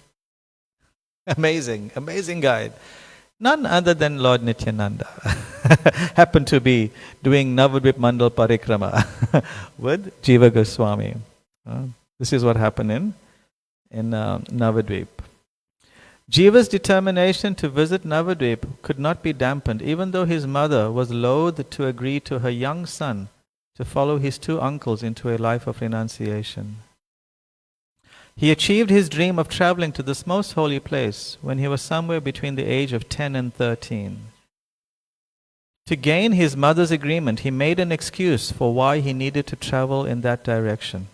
Amazing guide. None other than Lord Nityananda. Happened to be doing Navadvip Mandal Parikrama with Jiva Goswami. This is what happened in Navadvip. Jiva's determination to visit Navadvip could not be dampened, even though his mother was loath to agree to her young son to follow his 2 uncles into a life of renunciation. He achieved his dream of traveling to this most holy place when he was somewhere between the age of 10 and 13. To gain his mother's agreement, he made an excuse for why he needed to travel in that direction.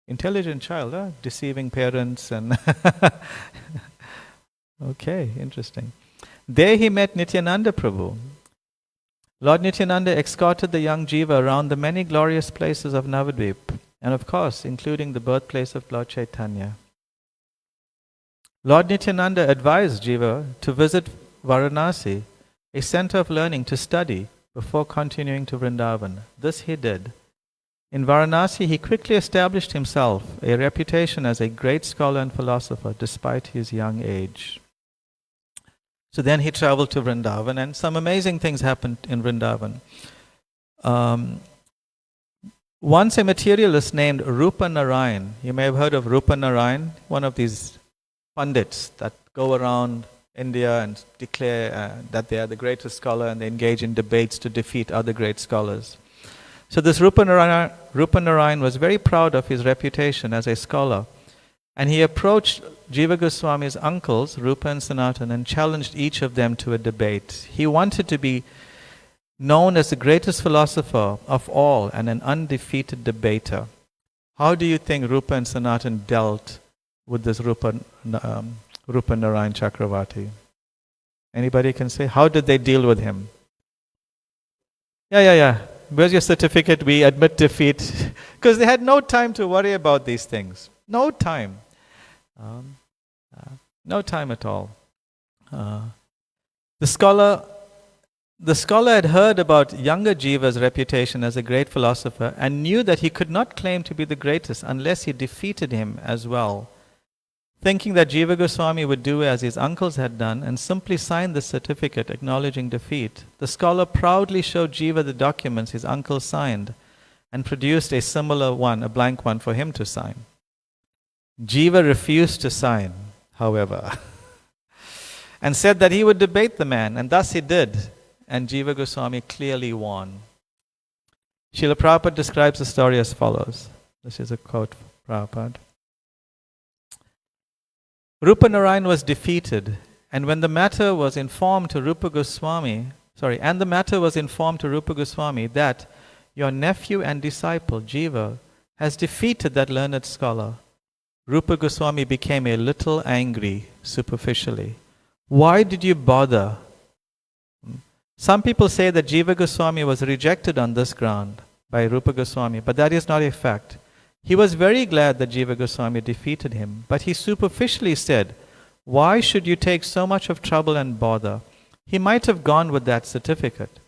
Intelligent child, huh? Deceiving parents and... Okay, interesting. There he met Nityananda Prabhu. Lord Nityananda escorted the young Jiva around the many glorious places of Navadvip, and of course, including the birthplace of Lord Chaitanya. Lord Nityananda advised Jiva to visit Varanasi, a center of learning to study before continuing to Vrindavan. This he did. In Varanasi, he quickly established himself a reputation as a great scholar and philosopher despite his young age. So then he traveled to Vrindavan, and some amazing things happened in Vrindavan. Once a materialist named Rupa Narayan, you may have heard of Rupa Narayan, one of these pundits that go around India and declare that they are the greatest scholar, and they engage in debates to defeat other great scholars. So this Rupa Narayan was very proud of his reputation as a scholar, and he approached Jiva Goswami's uncles, Rupa and Sanatan, and challenged each of them to a debate. He wanted to be known as the greatest philosopher of all and an undefeated debater. How do you think Rupa and Sanatan dealt with this Rupa Narayan Chakravarti? Anybody can say? How did they deal with him? Yeah. Where's your certificate? We admit defeat. Because they had no time to worry about these things. No time. No time at all. The scholar had heard about younger Jiva's reputation as a great philosopher and knew that he could not claim to be the greatest unless he defeated him as well. Thinking that Jiva Goswami would do as his uncles had done and simply sign the certificate acknowledging defeat, the scholar proudly showed Jiva the documents his uncle signed and produced a similar one, a blank one, for him to sign. Jiva refused to sign, however, and said that he would debate the man, and thus he did, and Jiva Goswami clearly won. Srila Prabhupada describes the story as follows. This is a quote from Prabhupada. Rupa Narayan was defeated, and when the matter was informed to Rupa Goswami that your nephew and disciple Jiva has defeated that learned scholar, Rupa Goswami became a little angry superficially. Why did you bother? Some people say that Jiva Goswami was rejected on this ground by Rupa Goswami, but that is not a fact. He was very glad that Jiva Goswami defeated him, but he superficially said, why should you take so much of trouble and bother? He might have gone with that certificate.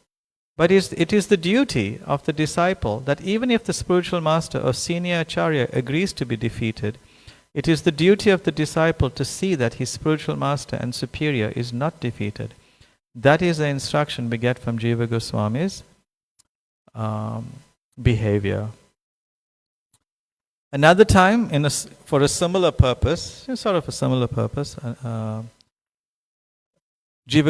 But it is the duty of the disciple that even if the spiritual master or senior acharya agrees to be defeated, it is the duty of the disciple to see that his spiritual master and superior is not defeated. That is the instruction we get from Jiva Goswami's behavior. Another time, for a similar purpose, Jiva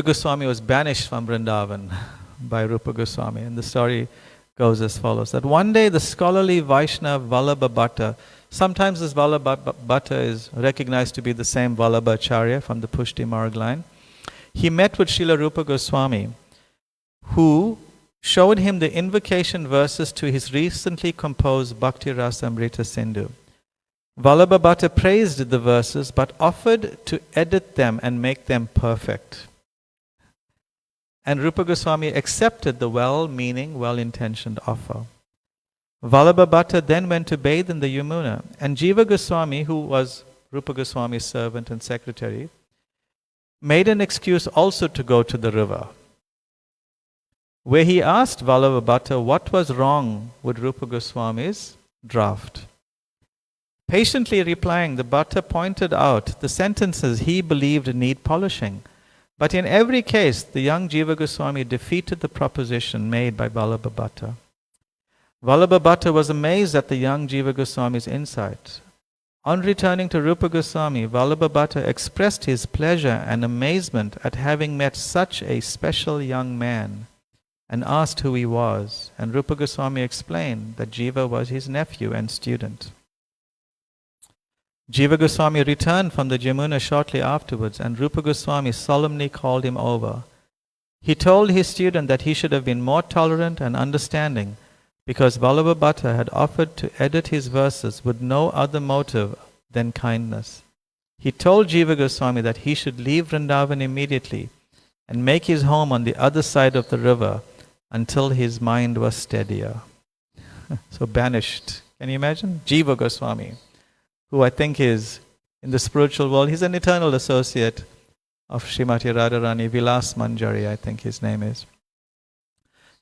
Goswami was banished from Vrindavan by Rupa Goswami, and the story goes as follows: that one day the scholarly Vaishnava Vallabha Bhatta, sometimes this Vallabha Bhatta is recognized to be the same Vallabha Acharya from the Pushti Marg line, he met with Srila Rupa Goswami, who showed him the invocation verses to his recently composed Bhakti Rasamrita Sindhu. Vallabha Bhatta praised the verses but offered to edit them and make them perfect. And Rupa Goswami accepted the well-meaning, well-intentioned offer. Vallabha Bhatta then went to bathe in the Yamuna, and Jiva Goswami, who was Rupa Goswami's servant and secretary, made an excuse also to go to the river, where he asked Vallabha Bhatta what was wrong with Rupa Goswami's draft. Patiently replying, the Bhatta pointed out the sentences he believed need polishing. But in every case, the young Jiva Goswami defeated the proposition made by Vallabha Bhatta. Vallabha Bhatta was amazed at the young Jiva Goswami's insight. On returning to Rupa Goswami, Vallabha Bhatta expressed his pleasure and amazement at having met such a special young man, and asked who he was, and Rupa Goswami explained that Jiva was his nephew and student. Jiva Goswami returned from the Jamuna shortly afterwards, and Rupa Goswami solemnly called him over. He told his student that he should have been more tolerant and understanding, because Vallabha Bhatta had offered to edit his verses with no other motive than kindness. He told Jiva Goswami that he should leave Vrindavan immediately and make his home on the other side of the river until his mind was steadier. So banished. Can you imagine? Jiva Goswami, who I think is, in the spiritual world, he's an eternal associate of Srimati Radharani, Vilas Manjari, I think his name is.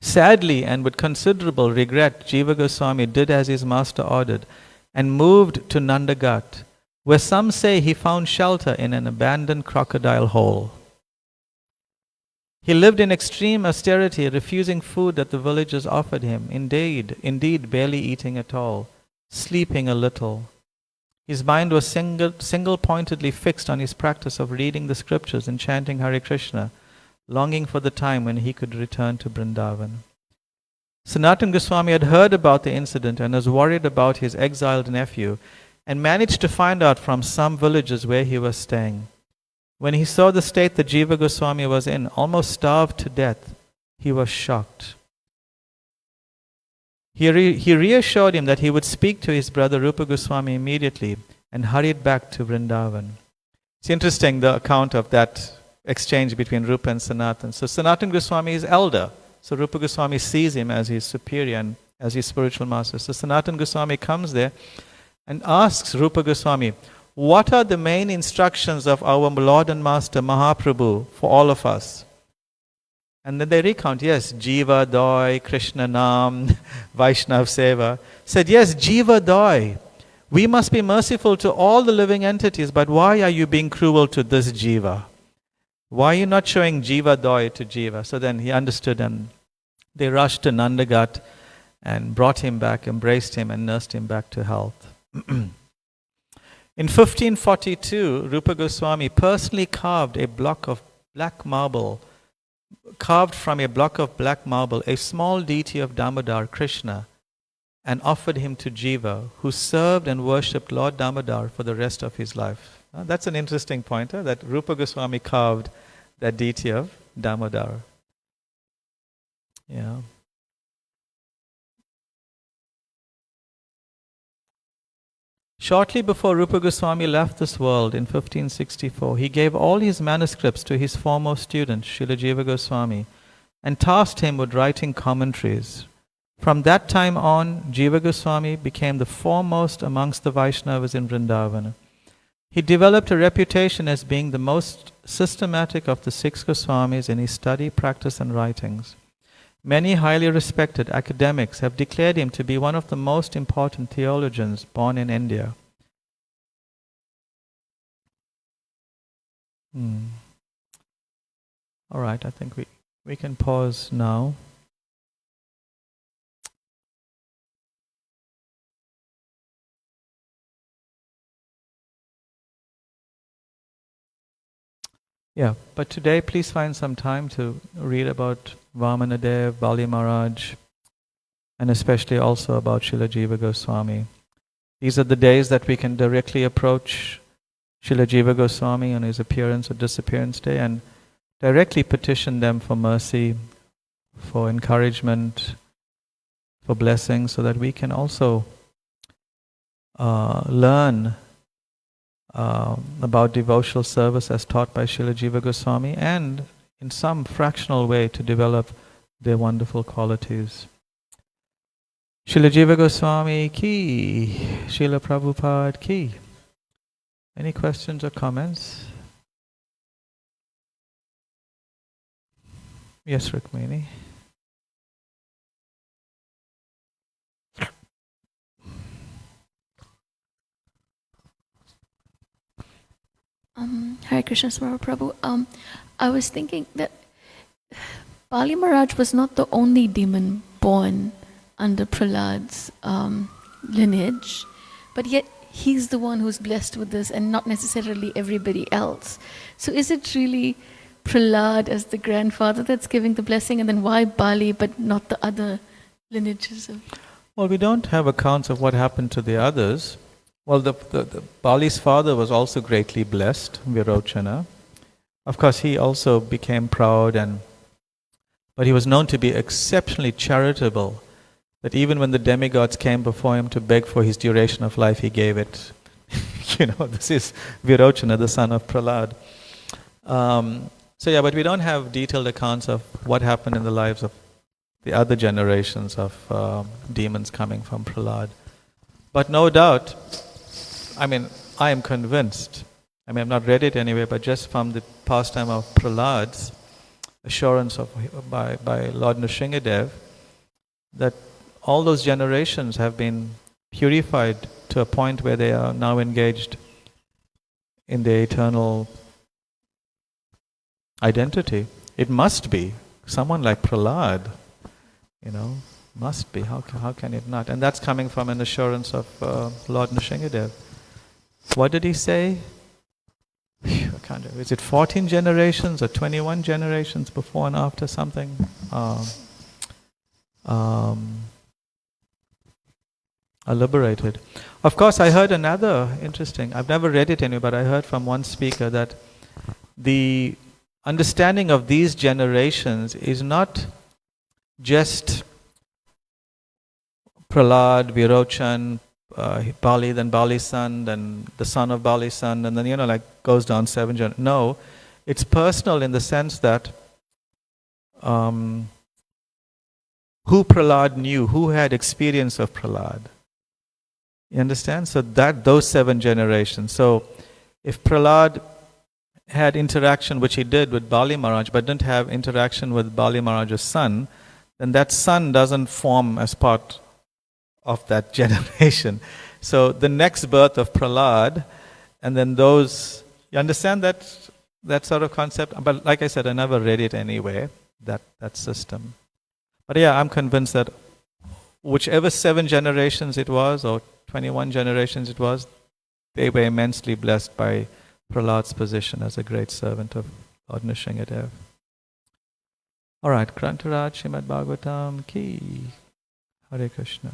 Sadly and with considerable regret, Jiva Goswami did as his master ordered and moved to Nandaghat, where some say he found shelter in an abandoned crocodile hole. He lived in extreme austerity, refusing food that the villagers offered him, indeed barely eating at all, sleeping a little. His mind was single-pointedly fixed on his practice of reading the scriptures and chanting Hare Krishna, longing for the time when he could return to Vrindavan. Sanatana Goswami had heard about the incident and was worried about his exiled nephew and managed to find out from some villagers where he was staying. When he saw the state that Jiva Goswami was in, almost starved to death, he was shocked. He reassured him that he would speak to his brother Rupa Goswami immediately and hurried back to Vrindavan. It's interesting, the account of that exchange between Rupa and Sanatana. So Sanatana Goswami is elder. So Rupa Goswami sees him as his superior and as his spiritual master. So Sanatana Goswami comes there and asks Rupa Goswami, what are the main instructions of our Lord and Master Mahaprabhu for all of us? And then they recount, yes, Jiva Doi, Krishna Nam, Vaishnav Seva. Said, yes, Jiva Doi. We must be merciful to all the living entities, but why are you being cruel to this Jiva? Why are you not showing Jiva Doi to Jiva? So then he understood, and they rushed to Nandaghat and brought him back, embraced him and nursed him back to health. In 1542, Rupa Goswami personally carved from a block of black marble, a small deity of Damodar, Krishna, and offered him to Jiva, who served and worshipped Lord Damodar for the rest of his life. That's an interesting pointer, that Rupa Goswami carved that deity of Damodar. Yeah. Shortly before Rupa Goswami left this world in 1564, he gave all his manuscripts to his foremost student, Srila Jiva Goswami, and tasked him with writing commentaries. From that time on, Jiva Goswami became the foremost amongst the Vaishnavas in Vrindavan. He developed a reputation as being the most systematic of the 6 Goswamis in his study, practice and writings. Many highly respected academics have declared him to be one of the most important theologians born in India. All right, I think we can pause now. Yeah, but today please find some time to read about Vamanadev, Bali Maharaj, and especially also about Srila Jiva Goswami. These are the days that we can directly approach Srila Jiva Goswami on his appearance or disappearance day and directly petition them for mercy, for encouragement, for blessings, so that we can also learn about devotional service as taught by Srila Jiva Goswami, and in some fractional way to develop their wonderful qualities. Srila Jiva Goswami ki, Srila Prabhupada ki. Any questions or comments? Yes, Rukmini. Hare Krishna, Swarup Prabhu. I was thinking that Bali Maharaj was not the only demon born under Prahlad's lineage, but yet he's the one who's blessed with this and not necessarily everybody else. So is it really Prahlad as the grandfather that's giving the blessing, and then why Bali but not the other lineages of... Well, we don't have accounts of what happened to the others. Well, the Bali's father was also greatly blessed, Virochana. Of course, he also became proud, but he was known to be exceptionally charitable, that even when the demigods came before him to beg for his duration of life, he gave it. This is Virochana, the son of Prahlad. But we don't have detailed accounts of what happened in the lives of the other generations of demons coming from Prahlad. But no doubt, I am convinced, I've not read it anyway, but just from the pastime of Prahlad's assurance by Lord Nrsingadev, that all those generations have been purified to a point where they are now engaged in their eternal identity. It must be someone like Prahlad, must be. How can it not? And that's coming from an assurance of Lord Nrsingadev. What did he say? I can't remember. Is it 14 generations or 21 generations before and after something? Are liberated. Of course, I heard another interesting, I've never read it anyway, but I heard from one speaker that the understanding of these generations is not just Prahlad, Virochan, Bali, then Bali's son, then the son of Bali's son, and then, goes down 7 generations. No, it's personal in the sense that who Prahlad knew, who had experience of Prahlad. You understand? So those 7 generations. So if Prahlad had interaction, which he did with Bali Maharaj, but didn't have interaction with Bali Maharaj's son, then that son doesn't form as part of that generation. So the next birth of Prahlad, and then those, you understand that sort of concept? But like I said, I never read it anyway, that system. But yeah, I'm convinced that whichever 7 generations it was, or 21 generations it was, they were immensely blessed by Prahlad's position as a great servant of Lord Nrsingadev. All right, Grantaraj, Srimad Bhagavatam ki. Hare Krishna.